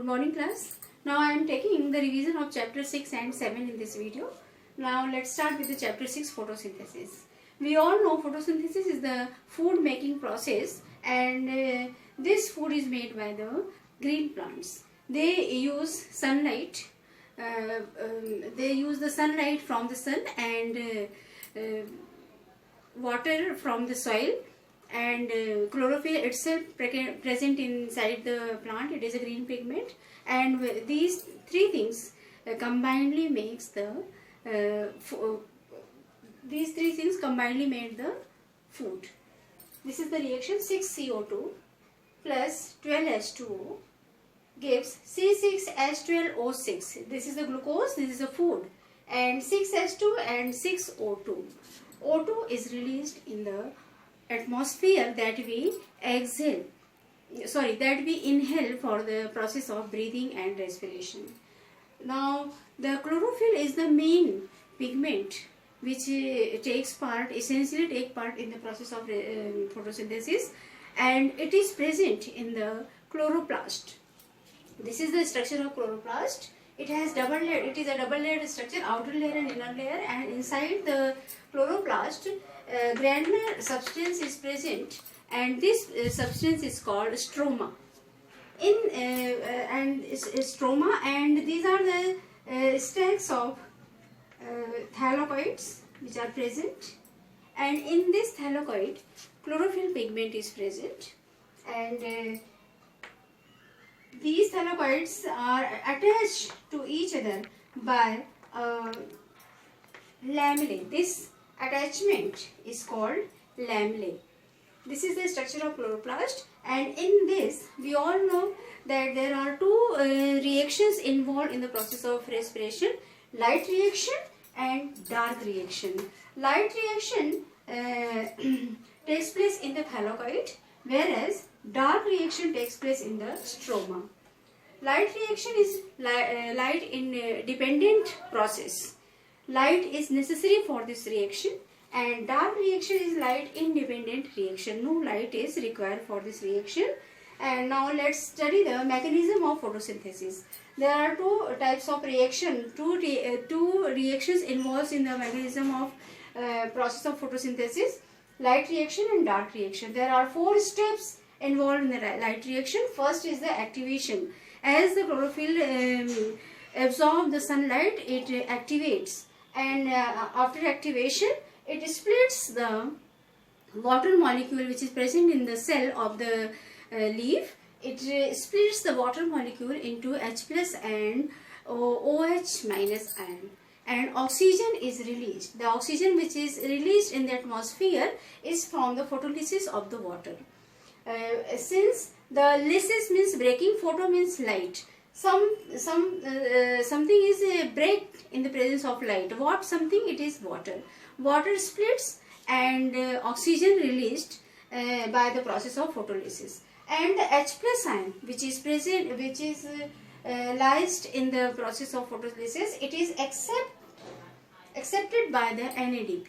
morning class. Now I am taking the revision of chapter 6 and 7 in this video. Now let's start with the chapter 6, photosynthesis. We all know photosynthesis is the food making process, and this food is made by the green plants. They use sunlight. They use the sunlight from the sun and water from the soil, and chlorophyll itself present inside the plant. It is a green pigment, and these three things combinedly makes the these three things combinedly made the food. This is the reaction. 6CO2 plus 12H2O gives C6H12O6. This is the glucose, this is the food, and 6H2 and 6O2. O2 is released in the atmosphere that we inhale for the process of breathing and respiration. Now the chlorophyll is the main pigment which essentially take part in the process of photosynthesis, and it is present in the chloroplast. This is the structure of chloroplast. It has double layer. It is a double layered structure, outer layer and inner layer, and inside the chloroplast granular substance is present, and this substance is called stroma. Stroma, and these are the stacks of thylakoids which are present, and in this thylakoid chlorophyll pigment is present, and these thylakoids are attached to each other by lamellae. This attachment is called lamellae. This is the structure of chloroplast, and in this we all know that there are two reactions involved in the process of respiration: light reaction and dark reaction. Light reaction takes place in the thylakoid, whereas dark reaction takes place in the stroma. Light reaction is light independent process. Light is necessary for this reaction, and dark reaction is light independent reaction. No light is required for this reaction. And now let's study the mechanism of photosynthesis. There are two types of reaction. Two reactions involved in the mechanism of process of photosynthesis: light reaction and dark reaction. There are 4 steps involved in the light reaction. First is the activation. As the chlorophyll absorbs the sunlight, it activates, and after activation it splits the water molecule which is present in the cell of the leaf. It splits the water molecule into H plus and OH minus ion, and oxygen is released. The oxygen which is released in the atmosphere is from the photolysis of the water. Since the lysis means breaking, photo means light. Something is break in the presence of light. What something? It is water. Water splits and oxygen released by the process of photolysis. And the H plus ion which is present, which is lysed in the process of photolysis, it is accepted by the NADP.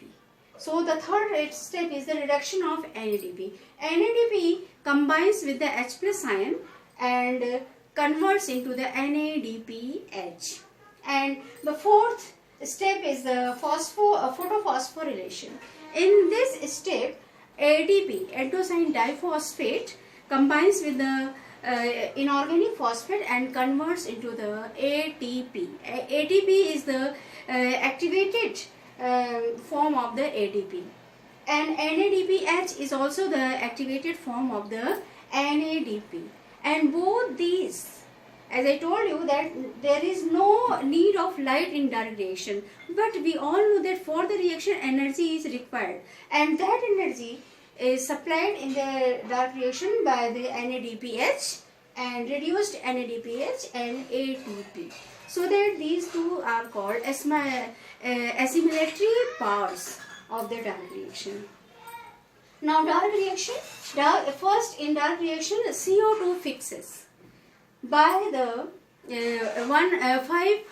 So the third step is the reduction of NADP. NADP combines with the H plus ion and converts into the NADPH. And the fourth step is the photophosphorylation. In this step, ADP, adenosine diphosphate, combines with the inorganic phosphate and converts into the ATP. ATP is the activated form of the ADP, and NADPH is also the activated form of the NADP. And both these, as I told you, that there is no need of light in dark reaction, but we all know that for the reaction energy is required, and that energy is supplied in the dark reaction by the NADPH and reduced NADPH and ATP. So that these two are called assimilatory powers of the dark reaction. Now dark reaction, first in dark reaction CO2 fixes by the 5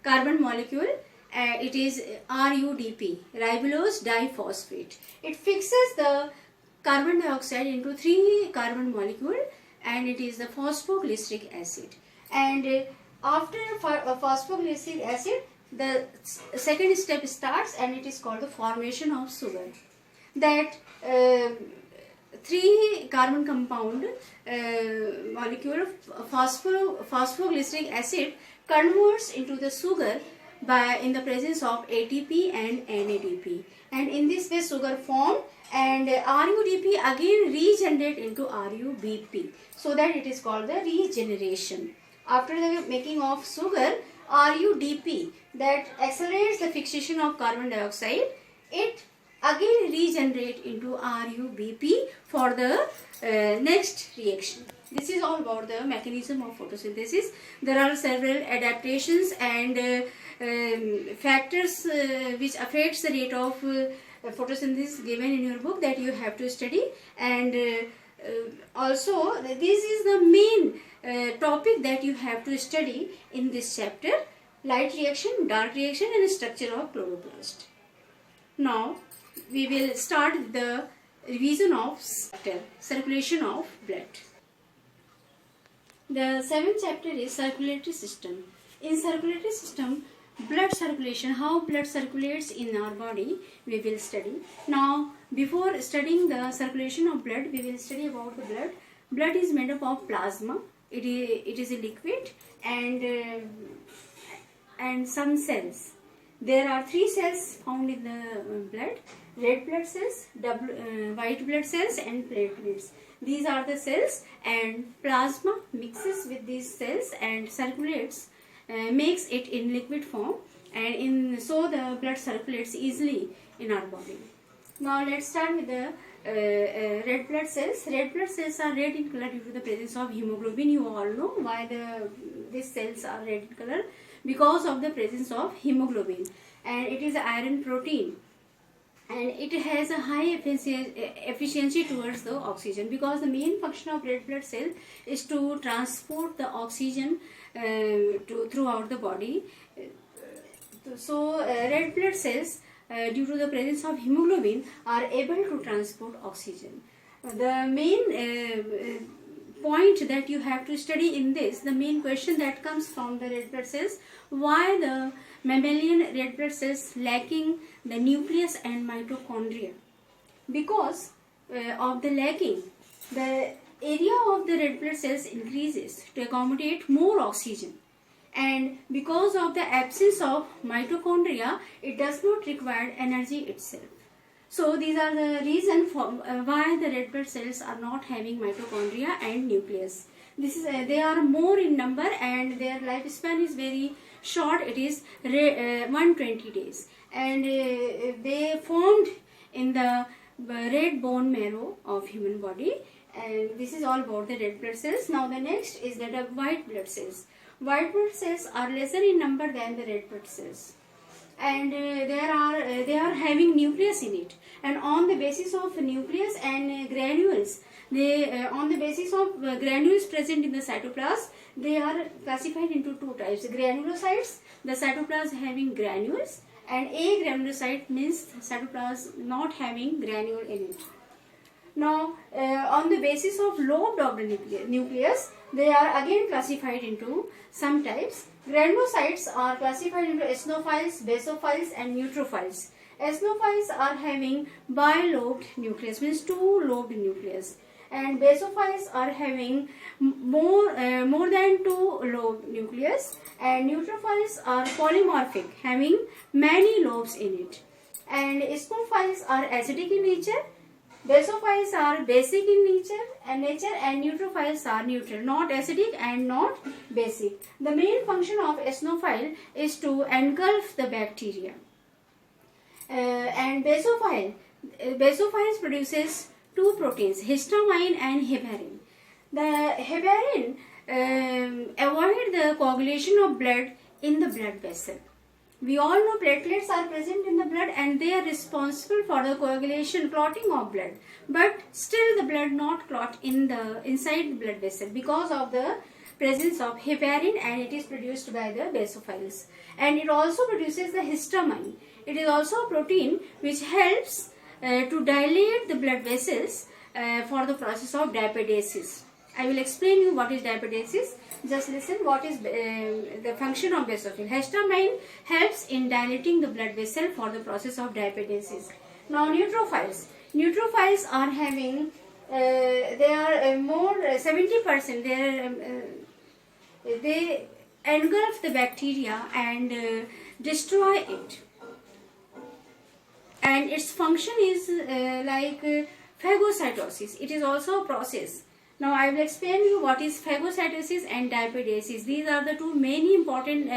carbon molecule. It is RUDP, ribulose diphosphate. It fixes the carbon dioxide into 3 carbon molecule, and it is the phosphoglyceric acid. And after phosphoglyceric acid, the second step starts, and it is called the formation of sugar. That 3 carbon compound molecule of phosphoglyceric acid converts into the sugar in the presence of ATP and NADP, and in this way sugar formed, and RUDP again regenerate into RUBP, so that it is called the regeneration. After the making of sugar, RUDP, that accelerates the fixation of carbon dioxide, it again regenerate into RUBP for the next reaction. This is all about the mechanism of photosynthesis. There are several adaptations and factors which affects the rate of photosynthesis given in your book, that you have to study. And also this is the main topic that you have to study in this chapter: light reaction, dark reaction, and structure of chloroplast. Now we will start the revision of circulation of blood. The 7th chapter is circulatory system. In circulatory system, blood circulation, how blood circulates in our body, we will study. Now, before studying the circulation of blood, we will study about the blood. Blood is made up of plasma. It is a liquid, and some cells. There are 3 cells found in the blood: red blood cells, white blood cells, and platelets. These are the cells, and plasma mixes with these cells and circulates, makes it in liquid form, and so the blood circulates easily in our body. Now let's start with the red blood cells. Red blood cells are red in color due to the presence of hemoglobin. You all know why these cells are red in color, because of the presence of hemoglobin, and it is iron protein, and it has a high efficiency towards the oxygen, because the main function of red blood cell is to transport the oxygen throughout the body. So red blood cells, due to the presence of hemoglobin, are able to transport oxygen. The main point that you have to study in this, the main question that comes from the red blood cells: why the mammalian red blood cells lacking the nucleus and mitochondria? Because of the lacking, the area of the red blood cells increases to accommodate more oxygen, and because of the absence of mitochondria, it does not require energy itself. So these are the reason for why the red blood cells are not having mitochondria and nucleus. They are more in number, and their lifespan is very short. It is 120 days, and they formed in the red bone marrow of human body. And this is all about the red blood cells. Now the next is the white blood cells. White blood cells are lesser in number than the red blood cells, and they are having nucleus in it, and on the basis of nucleus and granules, on the basis of granules present in the cytoplasm, they are classified into 2 types: granulocytes, the cytoplasm having granules, and agranulocyte means cytoplasm not having granule in it. Now on the basis of lobed of the nucleus, they are again classified into some types. Granulocytes are classified into eosinophiles, basophiles, and neutrophils. Eosinophiles are having bilobed nucleus, means 2-lobed nucleus, and basophiles are having more than 2-lobed nucleus, and neutrophils are polymorphic, having many lobes in it. And eosinophiles are acidic in nature, basophiles are basic in nature, and neutrophils are neutral, not acidic and not basic. The main function of eosinophile is to engulf the bacteria. And basophiles produces 2 proteins, histamine and heparin. The heparin avoid the coagulation of blood in the blood vessel. We all know platelets are present in the blood, and they are responsible for the clotting of blood. But still the blood not clot inside the blood vessel because of the presence of heparin, and it is produced by the basophiles. And it also produces the histamine. It is also a protein which helps to dilate the blood vessels for the process of diapedesis. I will explain you what is diapedesis. Just listen what is the function of basophil. Histamine helps in dilating the blood vessel for the process of diapedesis. Now neutrophils. Neutrophils are having, they are more 70%. They engulf the bacteria and destroy it. And its function is like phagocytosis. It is also a process. Now I will explain you what is phagocytosis and diapedesis. These are the two main important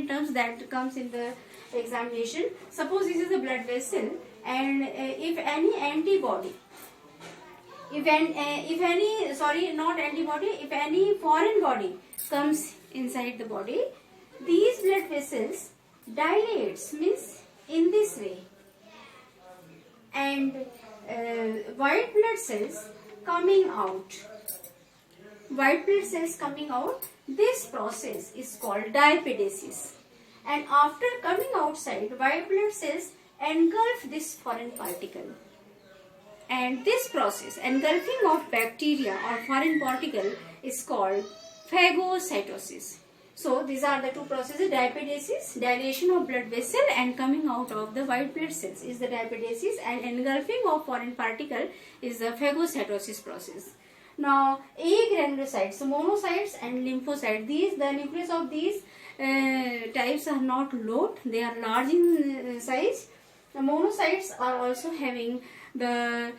terms that comes in the examination. Suppose this is a blood vessel, and if any antibody, if any foreign body comes inside the body, these blood vessels dilates, means in this way, and white blood cells coming out. This process is called diapedesis. And after coming outside, white blood cells engulf this foreign particle. And this process, engulfing of bacteria or foreign particle, is called phagocytosis. So these are the two processes: diapedesis, dilation of blood vessel, and coming out of the white blood cells is the diapedesis, and engulfing of foreign particle is the phagocytosis process. Now agranulocytes, monocytes and lymphocytes, the nucleus of these types are not lobed, they are large in size. The monocytes are also having the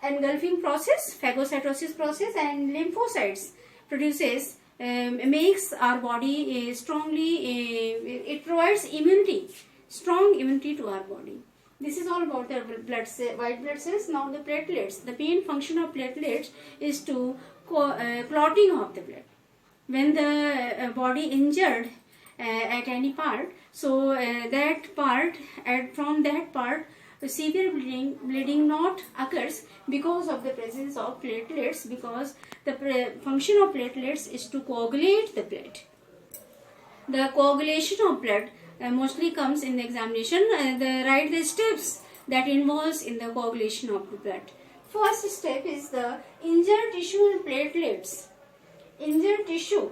engulfing process, phagocytosis process, and lymphocytes produces, makes our body it provides immunity, strong immunity to our body. This is all about the white blood cells. Now the platelets. The main function of platelets is to clotting of the blood. When the body injured at any part, so from that part severe bleeding not occurs because of the presence of platelets, because the function of platelets is to coagulate the blood. The coagulation of blood mostly comes in the examination. Write the steps that involves in the coagulation of the blood. First step is the injured tissue and platelets. Injured tissue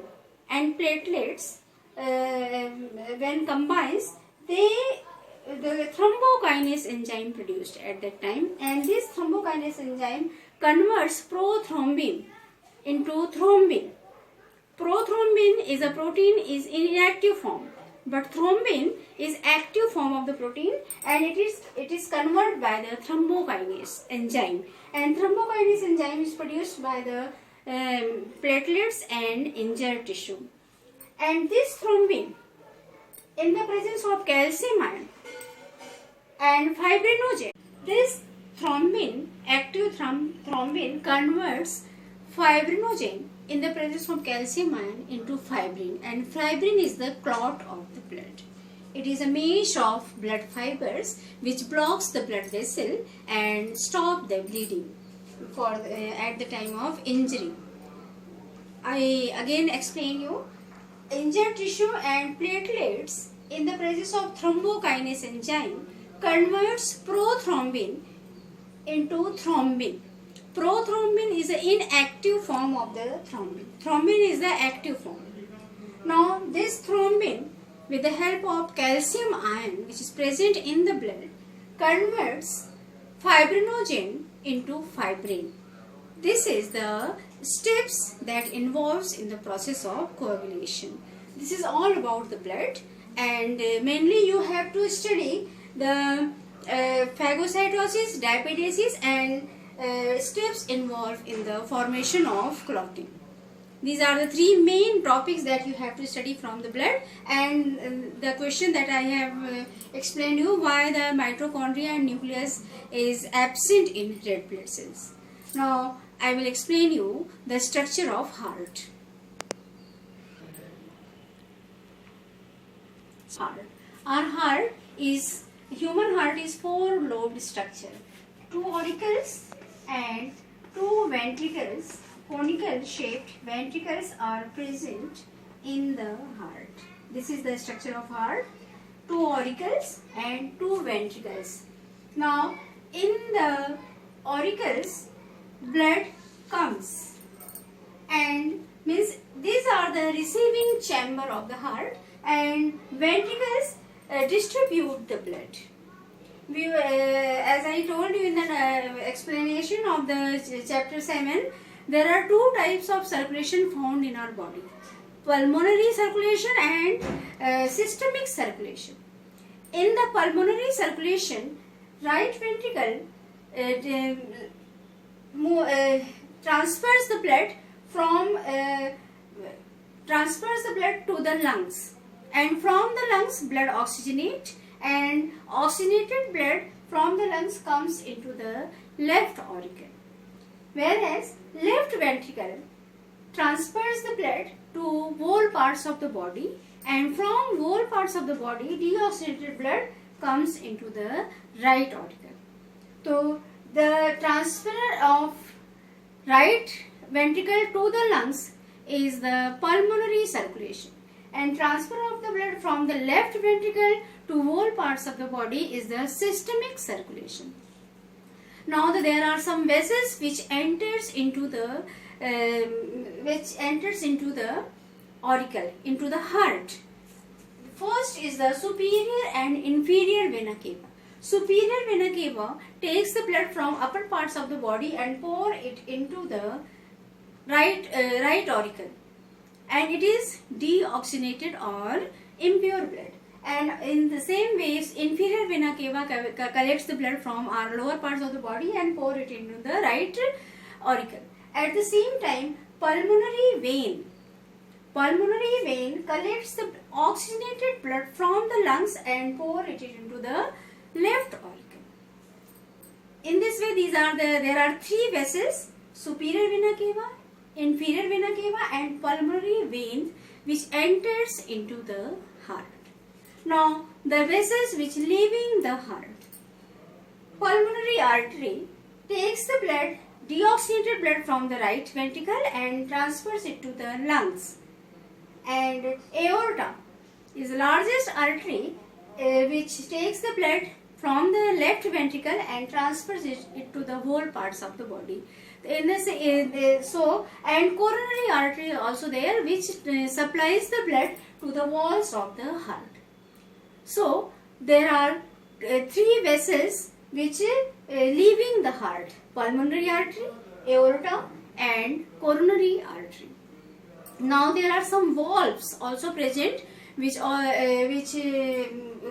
and platelets, when combines, the thrombokinase enzyme produced at that time, and this thrombokinase enzyme converts prothrombin into thrombin. Prothrombin is a protein is in inactive form, but thrombin is active form of the protein, and it is converted by the thrombokinase enzyme, and thrombokinase enzyme is produced by the platelets and injured tissue. And this thrombin, in the presence of calcium ion and fibrinogen, this thrombin, active thrombin, converts fibrinogen in the presence of calcium ion into fibrin, and fibrin is the clot of the blood. It is a mesh of blood fibers which blocks the blood vessel and stop the bleeding at the time of injury. I again explain you. Injured tissue and platelets in the presence of thrombokinase enzyme converts prothrombin into thrombin. Prothrombin is the inactive form of the thrombin. Thrombin is the active form. Now this thrombin, with the help of calcium ion which is present in the blood, converts fibrinogen into fibrin. This is the steps that involves in the process of coagulation. This is all about the blood, and mainly you have to study the phagocytosis, diapedesis, and steps involved in the formation of clotting. These are the three main topics that you have to study from the blood, and the question that I have explained you, why the mitochondria and nucleus is absent in red blood cells. Now I will explain you the structure of heart. Our human heart is four-lobed structure. 2 auricles and 2 ventricles, conical shaped ventricles are present in the heart. This is the structure of heart. 2 auricles and 2 ventricles. Now in the auricles blood comes, and means these are the receiving chamber of the heart, and ventricles distribute the blood. We, as I told you in the explanation of the chapter 7, there are two types of circulation found in our body: pulmonary circulation and systemic circulation. In the pulmonary circulation, right ventricle transfers the blood to the lungs, and from the lungs blood oxygenate, and oxygenated blood from the lungs comes into the left auricle, whereas left ventricle transfers the blood to whole parts of the body, and from whole parts of the body deoxygenated blood comes into the right auricle. So the transfer of right ventricle to the lungs is the pulmonary circulation, and transfer of the blood from the left ventricle to whole parts of the body is the systemic circulation. Now there are some vessels which enters into the auricle, into the heart. First is the superior and inferior vena cava. Superior vena cava takes the blood from upper parts of the body and pour it into the right auricle, and it is deoxygenated or impure blood. And in the same way, inferior vena cava collects the blood from our lower parts of the body and pour it into the right auricle. At the same time, pulmonary vein collects the oxygenated blood from the lungs and pour it into the left auricle. In this way, there are three vessels: superior vena cava, inferior vena cava, and pulmonary vein, which enters into the heart. Now, the vessels which leaving the heart. Pulmonary artery takes the blood, deoxygenated blood from the right ventricle, and transfers it to the lungs. And aorta is the largest artery which takes the blood from the left ventricle and transfers it to the whole parts of the body. And coronary artery also there, which supplies the blood to the walls of the heart. So there are three vessels which leaving the heart: pulmonary artery, aorta, and coronary artery. Now there are some valves also present which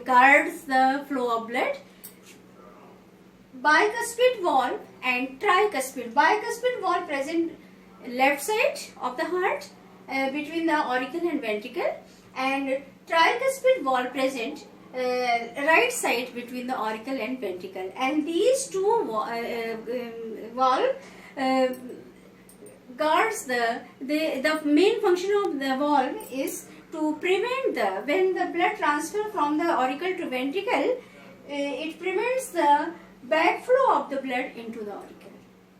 guards the flow of blood: bicuspid valve and tricuspid. Bicuspid valve present left side of the heart between the auricle and ventricle, and tricuspid valve present right side between the auricle and ventricle. And these two valve guards the main function of the valve is to prevent when the blood transfer from the auricle to ventricle, it prevents the backflow of the blood into the auricle.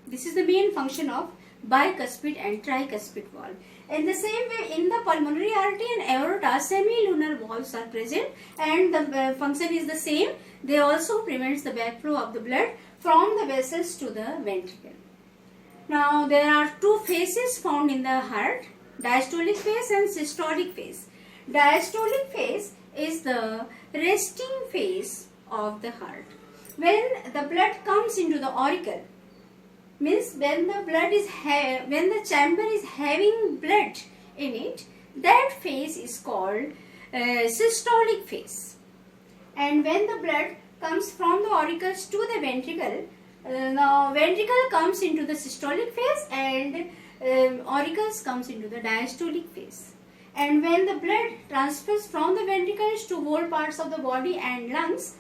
This is the main function of bicuspid and tricuspid valve. In the same way, in the pulmonary artery and aorta, semilunar valves are present, and the function is the same. They also prevents the backflow of the blood from the vessels to the ventricle. Now there are two phases found in the heart: diastolic phase and systolic phase. Diastolic phase is the resting phase of the heart. When the blood comes into the auricle, means when the chamber is having blood in it, that phase is called systolic phase. And when the blood comes from the auricles to the ventricle, now ventricle comes into the systolic phase and auricles comes into the diastolic phase. And when the blood transfers from the ventricles to whole parts of the body and lungs,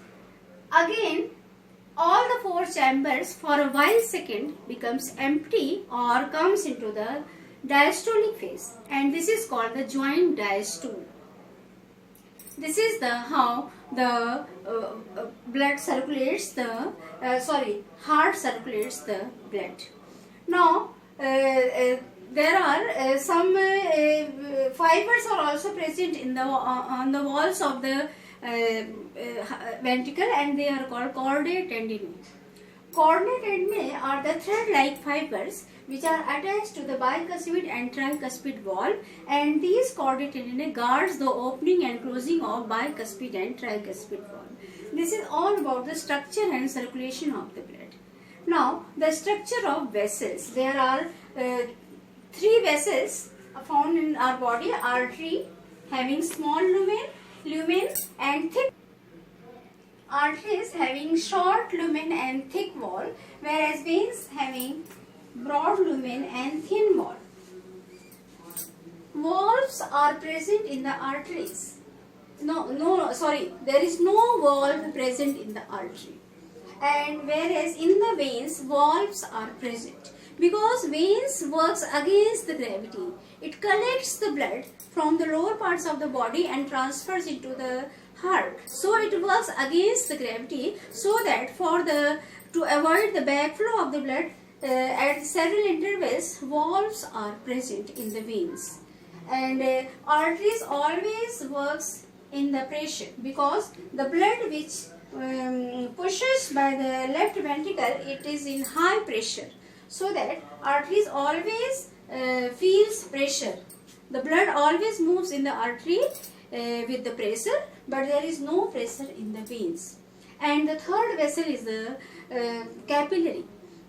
again all the four chambers for a while second becomes empty or comes into the diastolic phase, and this is called the joint diastole. This is how the blood circulates the heart circulates the blood. Now there are some fibers are also present in the on the walls of the ventricle, and they are called chordae tendinous. Coordinate are the thread-like fibers which are attached to the bicuspid and tricuspid wall, and these coordinate guards the opening and closing of bicuspid and tricuspid wall. This is all about the structure and circulation of the blood. Now, the structure of vessels. There are three vessels found in our body: artery having small lumen and thick. Arteries having short lumen and thick wall, whereas veins having broad lumen and thin wall. Valves are present in the arteries. There is no valve present in the artery. And whereas in the veins, valves are present. Because veins works against the gravity. It collects the blood from the lower parts of the body and transfers into the heart. So it works against the gravity, so that to avoid the backflow of the blood at several intervals, valves are present in the veins. And arteries always works in the pressure, because the blood which pushes by the left ventricle, it is in high pressure, so that arteries always feels pressure. The blood always moves in the artery with the pressure, but there is no pressure in the veins. And the third vessel is the capillary.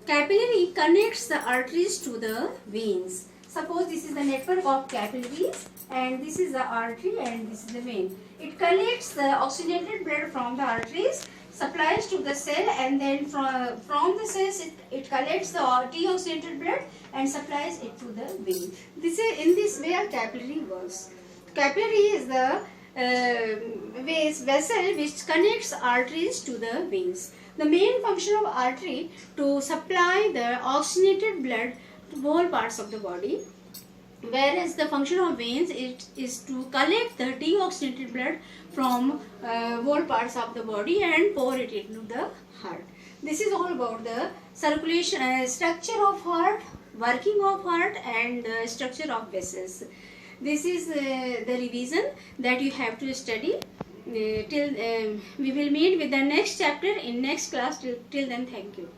Capillary connects the arteries to the veins. Suppose this is the network of capillaries, and this is the artery, and this is the vein. It collects the oxygenated blood from the arteries, supplies to the cell, and then from the cells it collects the deoxygenated blood and supplies it to the vein. In this way a capillary works. Capillary is the vessel which connects arteries to the veins. The main function of artery to supply the oxygenated blood to all parts of the body, whereas the function of veins is to collect the deoxygenated blood from all parts of the body and pour it into the heart. This is all about the circulation, structure of heart, working of heart, and structure of vessels. This is the revision that you have to study. We will meet with the next chapter in next class. Till then, thank you.